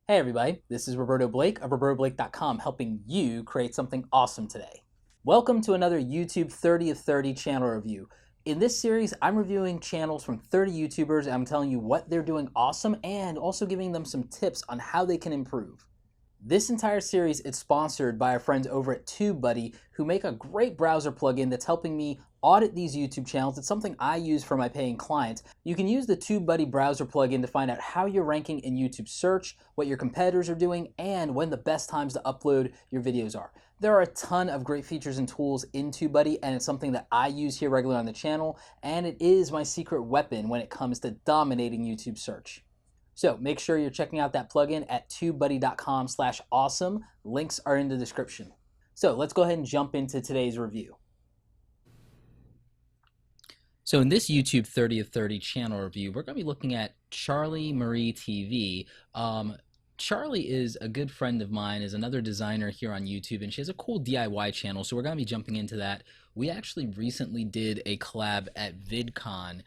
Hey everybody, this is Roberto Blake of RobertoBlake.com helping you create something awesome today. Welcome to another YouTube 30 of 30 channel review. In this series, I'm reviewing channels from 30 YouTubers and I'm telling you what they're doing awesome and also giving them some tips on how they can improve. This entire series is sponsored by our friends over at TubeBuddy, who make a great browser plugin that's helping me audit these YouTube channels. It's something I use for my paying clients. You can use the TubeBuddy browser plugin to find out how you're ranking in YouTube search, what your competitors are doing, and when the best times to upload your videos are. There are a ton of great features and tools in TubeBuddy, and it's something that I use here regularly on the channel, and it is my secret weapon when it comes to dominating YouTube search. So make sure you're checking out that plugin at tubebuddy.com/awesome. Links are in the description. So let's go ahead and jump into today's review. So in this YouTube 30 of 30 channel review, we're going to be looking at CharliMarieTV. Charli is a good friend of mine, is another designer here on YouTube, and she has a cool DIY channel, so we're going to be jumping into that. We actually recently did a collab at VidCon.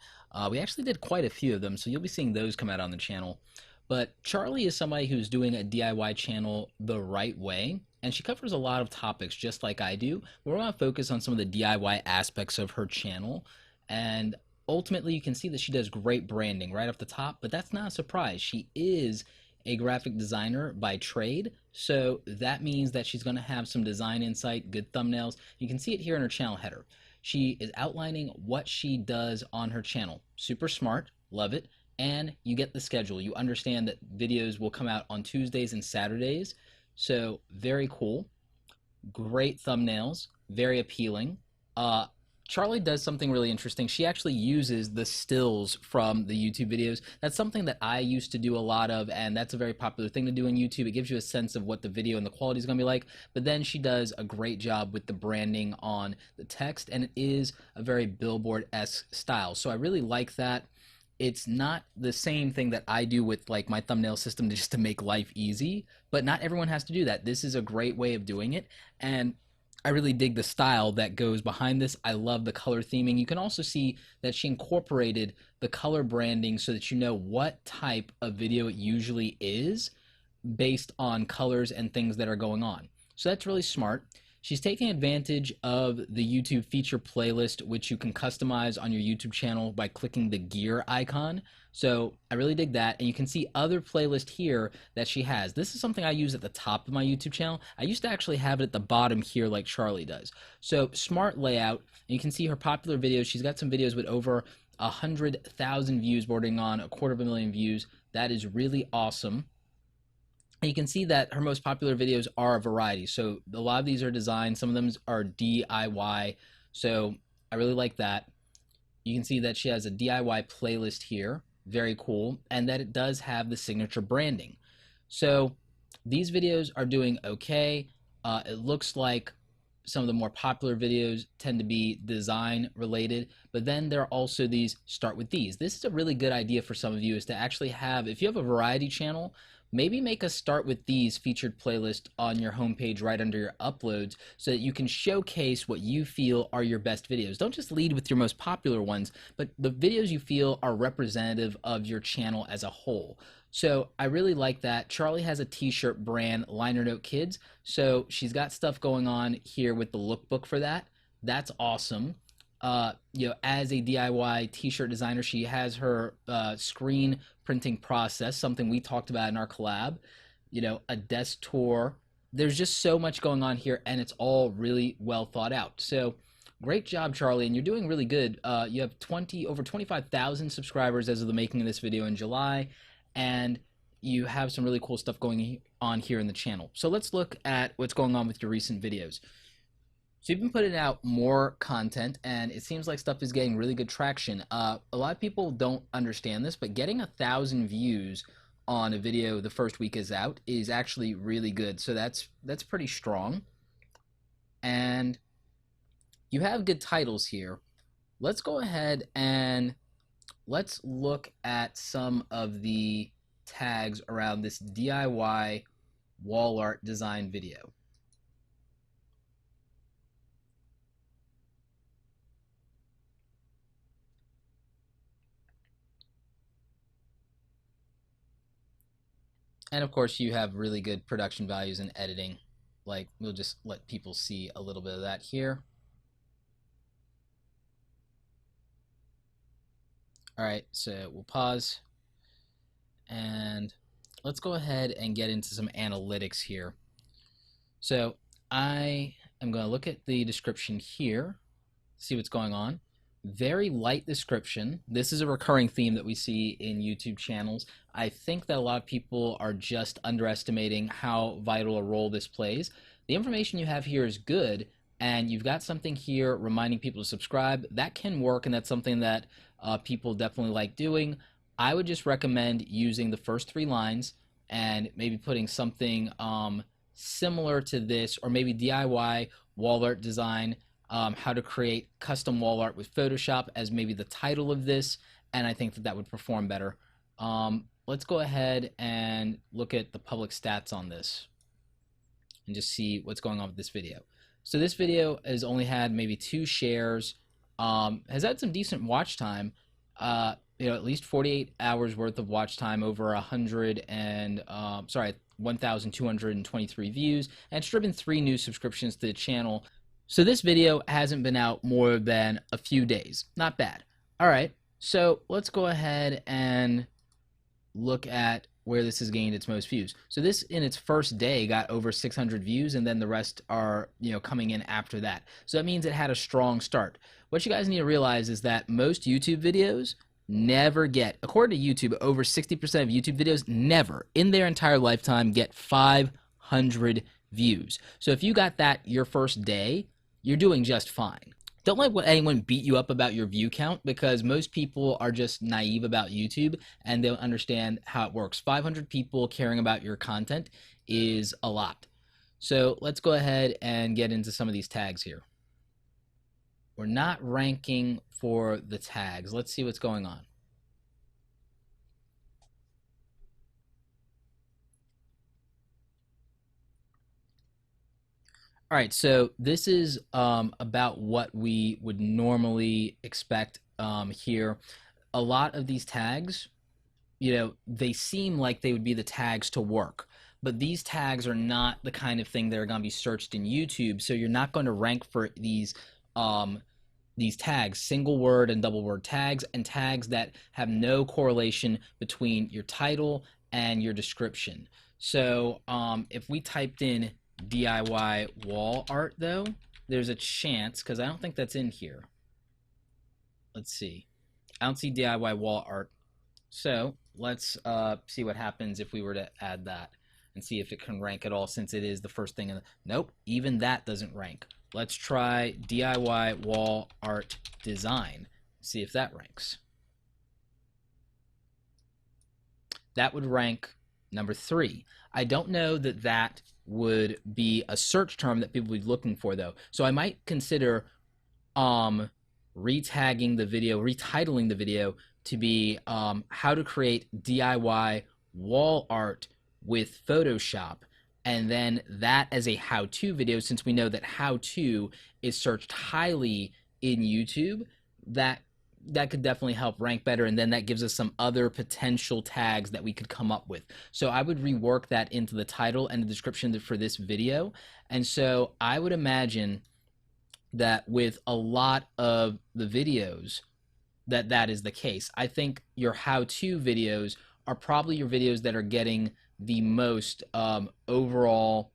We actually did quite a few of them, so you'll be seeing those come out on the channel. But Charli is somebody who's doing a DIY channel the right way, and she covers a lot of topics just like I do. We're going to focus on some of the DIY aspects of her channel, and ultimately you can see that she does great branding right off the top, but that's not a surprise. She is a graphic designer by trade, so that means that she's going to have some design insight, good thumbnails. You can see it here in her channel header. She is outlining what she does on her channel. Super smart, love it, and you get the schedule. You understand that videos will come out on Tuesdays and Saturdays, so very cool. Great thumbnails, very appealing. Charli does something really interesting. She actually uses the stills from the YouTube videos. That's something that I used to do a lot of, and that's a very popular thing to do in YouTube. It gives you a sense of what the video and the quality is going to be like, but then she does a great job with the branding on the text, and it is a very billboard-esque style. So I really like that. It's not the same thing that I do with like my thumbnail system just to make life easy, but not everyone has to do that. This is a great way of doing it, and I really dig the style that goes behind this. I love the color theming. You can also see that she incorporated the color branding so that you know what type of video it usually is based on colors and things that are going on. So that's really smart. She's taking advantage of the YouTube feature playlist, which you can customize on your YouTube channel by clicking the gear icon. So I really dig that. And you can see other playlists here that she has. This is something I use at the top of my YouTube channel. I used to actually have it at the bottom here like Charli does. So smart layout. And you can see her popular videos. She's got some videos with over 100,000 views, bordering on 250,000 views. That is really awesome. And you can see that her most popular videos are a variety. So a lot of these are designed, some of them are DIY. So I really like that. You can see that she has a DIY playlist here. Very cool. And that it does have the signature branding. So these videos are doing okay. It looks like some of the more popular videos tend to be design related, but then there are also these start with these. This is a really good idea for some of you, is to actually have, if you have a variety channel, maybe make a start with these featured playlist on your homepage right under your uploads so that you can showcase what you feel are your best videos. Don't just lead with your most popular ones, but the videos you feel are representative of your channel as a whole. So I really like that. Charli has a t-shirt brand, Liner Note Kids, so she's got stuff going on here with the lookbook for that. That's awesome. As a DIY t-shirt designer, she has her screen printing process, something we talked about in our collab, a desk tour. There's just so much going on here, and it's all really well thought out. So great job, Charli, and you're doing really good. You have over 25,000 subscribers as of the making of this video in July, and you have some really cool stuff going on here in the channel. So let's look at what's going on with your recent videos. So you've been putting out more content, and it seems like stuff is getting really good traction. A lot of people don't understand this, but getting 1,000 views on a video the first week is out is actually really good. So that's pretty strong. And you have good titles here. Let's go ahead and let's look at some of the tags around this DIY wall art design video. And of course, you have really good production values in editing. Like, we'll just let people see a little bit of that here. All right, so we'll pause and let's go ahead and get into some analytics here. So I am going to look at the description here, see what's going on. Very light description. This is a recurring theme that we see in YouTube channels. I think that a lot of people are just underestimating how vital a role this plays. The information you have here is good, and you've got something here reminding people to subscribe. That can work, and that's something that people definitely like doing. I would just recommend using the first 3 lines and maybe putting something similar to this, or maybe DIY wall art design, how to create custom wall art with Photoshop as maybe the title of this, and I think that that would perform better. Let's go ahead and look at the public stats on this and just see what's going on with this video. So this video has only had maybe 2 shares, has had some decent watch time, at least 48 hours worth of watch time, over 1,223 views, and it's driven 3 new subscriptions to the channel. So this video hasn't been out more than a few days. Not bad. All right, so let's go ahead and look at where this has gained its most views. So this, in its first day, got over 600 views, and then the rest are, coming in after that. So that means it had a strong start. What you guys need to realize is that most YouTube videos never get, according to YouTube, over 60% of YouTube videos never, in their entire lifetime, get 500 views. So if you got that your first day, you're doing just fine. Don't let anyone beat you up about your view count, because most people are just naive about YouTube and they don't understand how it works. 500 people caring about your content is a lot. So let's go ahead and get into some of these tags here. We're not ranking for the tags. Let's see what's going on. All right, so this is about what we would normally expect here. A lot of these tags, they seem like they would be the tags to work, but these tags are not the kind of thing that are going to be searched in YouTube, so you're not going to rank for these tags, single word and double word tags, and tags that have no correlation between your title and your description. So if we typed in DIY wall art, though, there's a chance, because I don't think that's in here. Let's see. I don't see DIY wall art. So let's see what happens if we were to add that and see if it can rank at all, since it is the first thing in the... Nope, even that doesn't rank. Let's try DIY wall art design. See if that ranks. That would rank number 3. I don't know that that would be a search term that people would be looking for, though. So I might consider retagging the video, retitling the video to be how to create DIY wall art with Photoshop, and then that as a how-to video, since we know that how-to is searched highly in YouTube. That could definitely help rank better, and then that gives us some other potential tags that we could come up with. So I would rework that into the title and the description for this video. And so I would imagine that with a lot of the videos that is the case. I think your how-to videos are probably your videos that are getting the most overall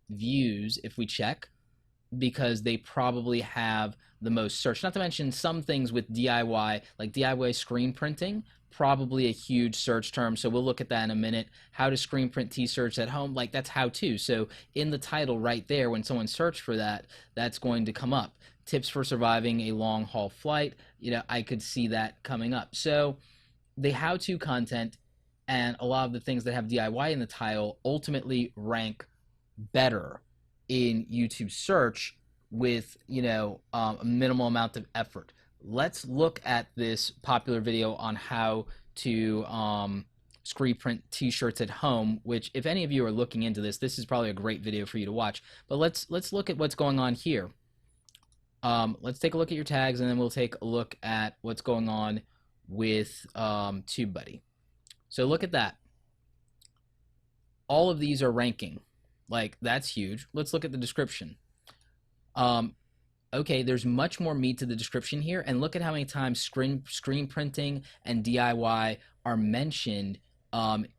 views, if we check, because they probably have the most search. Not to mention some things with DIY, like DIY screen printing, probably a huge search term. So we'll look at that in a minute. How to screen print t-shirts at home, like that's how to. So in the title right there, when someone searched for that, that's going to come up. Tips for surviving a long haul flight, I could see that coming up. So the how-to content and a lot of the things that have DIY in the title ultimately rank better in YouTube search with a minimal amount of effort. Let's look at this popular video on how to screen print t-shirts at home, which if any of you are looking into this, this is probably a great video for you to watch. But let's look at what's going on here. Let's take a look at your tags, and then we'll take a look at what's going on with TubeBuddy. So look at that. all of these are ranking. Like, that's huge. Let's look at the description. Um, okay, there's much more meat to the description here, and look at how many times screen printing and DIY are mentioned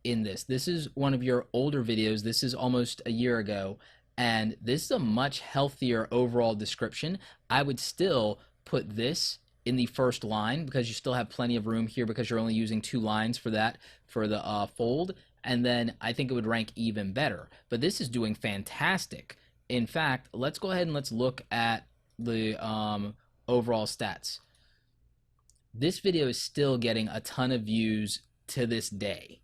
in this. This is one of your older videos. This is almost a year ago, and this is a much healthier overall description. I would still put this in the first line because you still have plenty of room here because you're only using 2 lines for that for the fold, and then I think it would rank even better. But this is doing fantastic. In fact, let's go ahead and let's look at the overall stats. This video is still getting a ton of views to this day.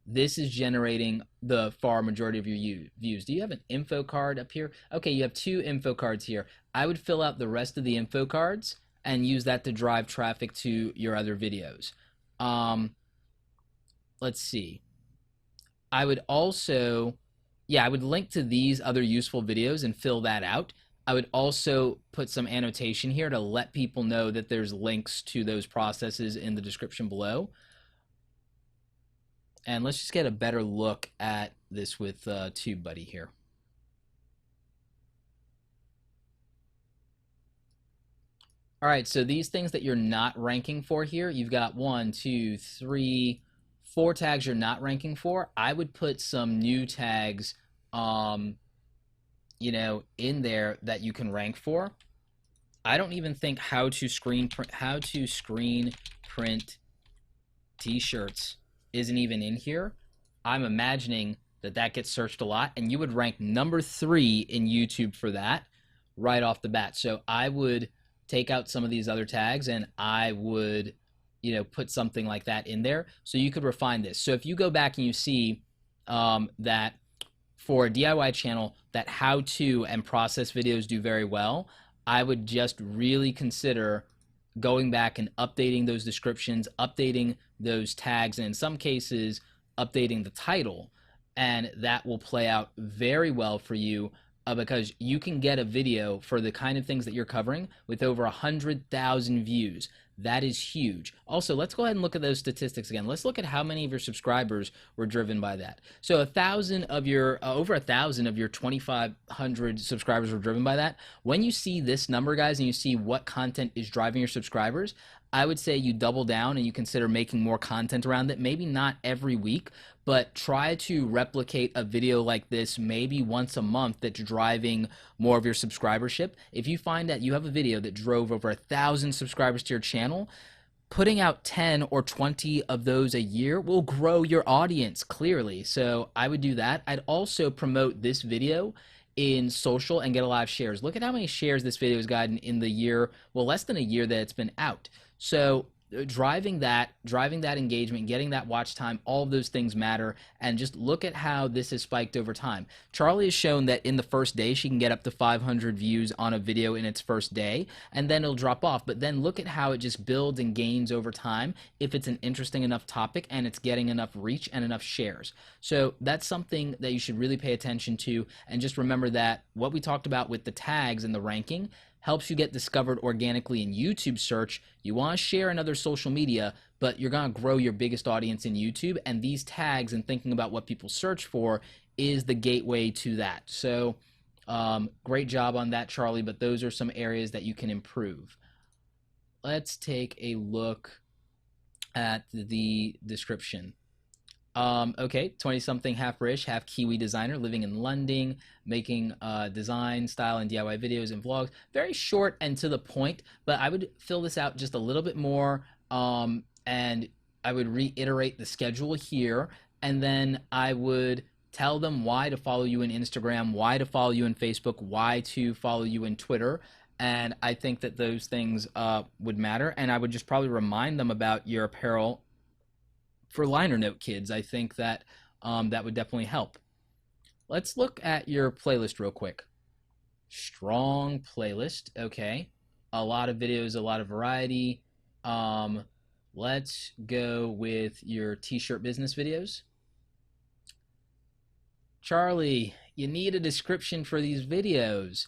This is generating the far majority of your views. Do you have an info card up here? Okay, you have 2 info cards here. I would fill out the rest of the info cards and use that to drive traffic to your other videos. Let's see. I would also, I would link to these other useful videos and fill that out. I would also put some annotation here to let people know that there's links to those processes in the description below. And let's just get a better look at this with TubeBuddy here. All right, so these things that you're not ranking for here, you've got 1, 2, 3, 4 tags you're not ranking for. I would put some new tags you know, in there that you can rank for. I don't even think how to screen print t-shirts isn't even in here. I'm imagining that that gets searched a lot, and you would rank number 3 in YouTube for that right off the bat. So I would take out some of these other tags and I would, you know, put something like that in there so you could refine this. So if you go back and you see that for a DIY channel that how-to and process videos do very well, I would just really consider going back and updating those descriptions, updating those tags, and in some cases, updating the title. And that will play out very well for you because you can get a video for the kind of things that you're covering with over 100,000 views. That is huge. Also, let's go ahead and look at those statistics again. Let's look at how many of your subscribers were driven by that. So over 1,000 of your 2,500 subscribers were driven by that. When you see this number, guys, and you see what content is driving your subscribers, I would say you double down and you consider making more content around it. Maybe not every week, but try to replicate a video like this maybe once a month that's driving more of your subscribership. If you find that you have a video that drove over 1,000 subscribers to your channel, putting out 10 or 20 of those a year will grow your audience clearly. So I would do that. I'd also promote this video in social and get a lot of shares. Look at how many shares this video has gotten in the year, well, less than a year that it's been out. So driving that engagement, getting that watch time, all of those things matter. And just look at how this has spiked over time. Charli has shown that in the first day she can get up to 500 views on a video in its first day, and then it'll drop off. But then look at how it just builds and gains over time if it's an interesting enough topic and it's getting enough reach and enough shares. So that's something that you should really pay attention to. And just remember that what we talked about with the tags and the ranking helps you get discovered organically in YouTube search. You want to share in other social media, but you're going to grow your biggest audience in YouTube, and these tags and thinking about what people search for is the gateway to that. So great job on that, Charli, but those are some areas that you can improve. Let's take a look at the description. Okay, 20-something, half British, half Kiwi designer, living in London, making design, style, and DIY videos and vlogs. Very short and to the point, but I would fill this out just a little bit more, and I would reiterate the schedule here, and then I would tell them why to follow you on Instagram, why to follow you on Facebook, why to follow you on Twitter. And I think that those things would matter, and I would just probably remind them about your apparel for liner note kids. I think that that would definitely help. Let's look at your playlist real quick. Strong playlist. Okay, a lot of videos, a lot of variety. Let's go with your t-shirt business videos. Charli, you need a description for these videos.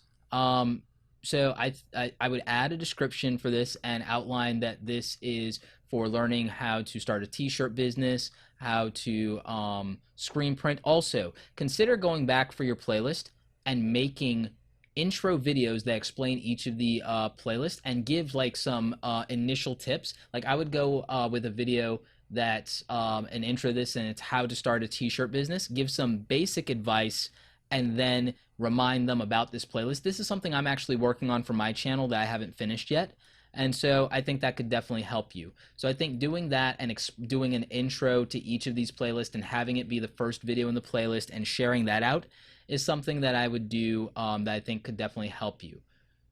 So I would add a description for this and outline that this is for learning how to start a t-shirt business, how to screen print. Also, consider going back for your playlist and making intro videos that explain each of the playlists and give like some initial tips. Like I would go with a video that's an intro to this, and it's how to start a t-shirt business. Give some basic advice and then remind them about this playlist. This is something I'm actually working on for my channel that I haven't finished yet. And so I think that could definitely help you. So I think doing that and doing an intro to each of these playlists and having it be the first video in the playlist and sharing that out is something that I would do that I think could definitely help you.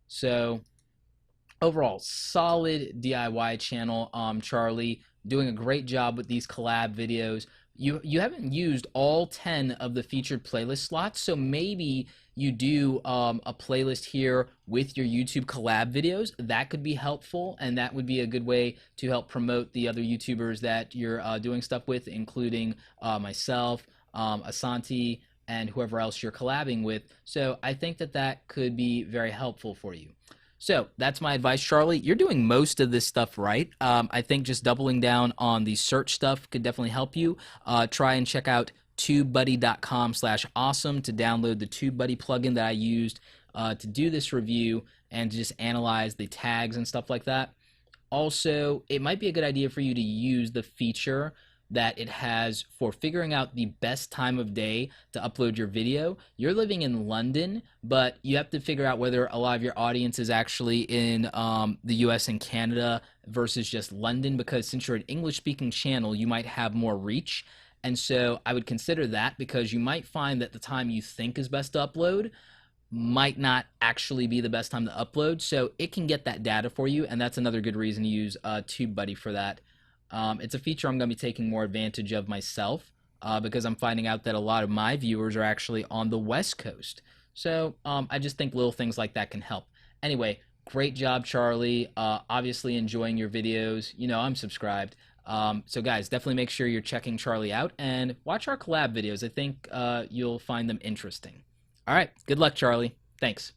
So overall, solid DIY channel, Charli, doing a great job with these collab videos. You haven't used all 10 of the featured playlist slots, so maybe you do a playlist here with your YouTube collab videos. That could be helpful, and that would be a good way to help promote the other YouTubers that you're doing stuff with, including myself, Asante, and whoever else you're collabing with. So I think that that could be very helpful for you. So that's my advice, Charli. You're doing most of this stuff right. I think just doubling down on the search stuff could definitely help you. Try and check out tubebuddy.com/awesome to download the TubeBuddy plugin that I used to do this review and to just analyze the tags and stuff like that. Also, it might be a good idea for you to use the feature that it has for figuring out the best time of day to upload your video. You're living in London, but you have to figure out whether a lot of your audience is actually in the US and Canada versus just London, because since you're an English-speaking channel, you might have more reach. And so I would consider that, because you might find that the time you think is best to upload might not actually be the best time to upload. So it can get that data for you, and that's another good reason to use TubeBuddy for that. It's a feature I'm going to be taking more advantage of myself because I'm finding out that a lot of my viewers are actually on the West Coast. So I just think little things like that can help. Anyway, great job, Charli. Obviously enjoying your videos. You know, I'm subscribed. So guys, definitely make sure you're checking Charli out and watch our collab videos. I think you'll find them interesting. All right, good luck, Charli. Thanks.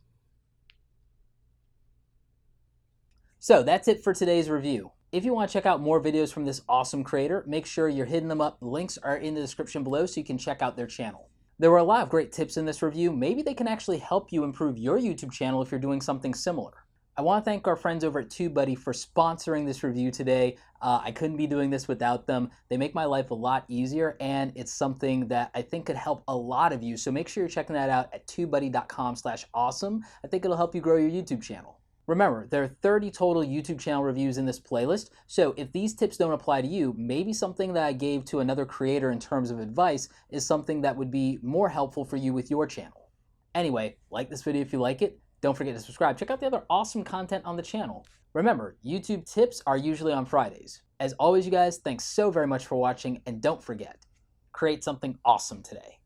So that's it for today's review. If you want to check out more videos from this awesome creator, make sure you're hitting them up. The links are in the description below so you can check out their channel. There were a lot of great tips in this review. Maybe they can actually help you improve your YouTube channel if you're doing something similar. I want to thank our friends over at TubeBuddy for sponsoring this review today. I couldn't be doing this without them. They make my life a lot easier, and it's something that I think could help a lot of you. So make sure you're checking that out at tubebuddy.com/awesome. I think it'll help you grow your YouTube channel. Remember, there are 30 total YouTube channel reviews in this playlist, so if these tips don't apply to you, maybe something that I gave to another creator in terms of advice is something that would be more helpful for you with your channel. Anyway, like this video if you like it. Don't forget to subscribe. Check out the other awesome content on the channel. Remember, YouTube tips are usually on Fridays. As always, you guys, thanks so very much for watching, and don't forget, create something awesome today.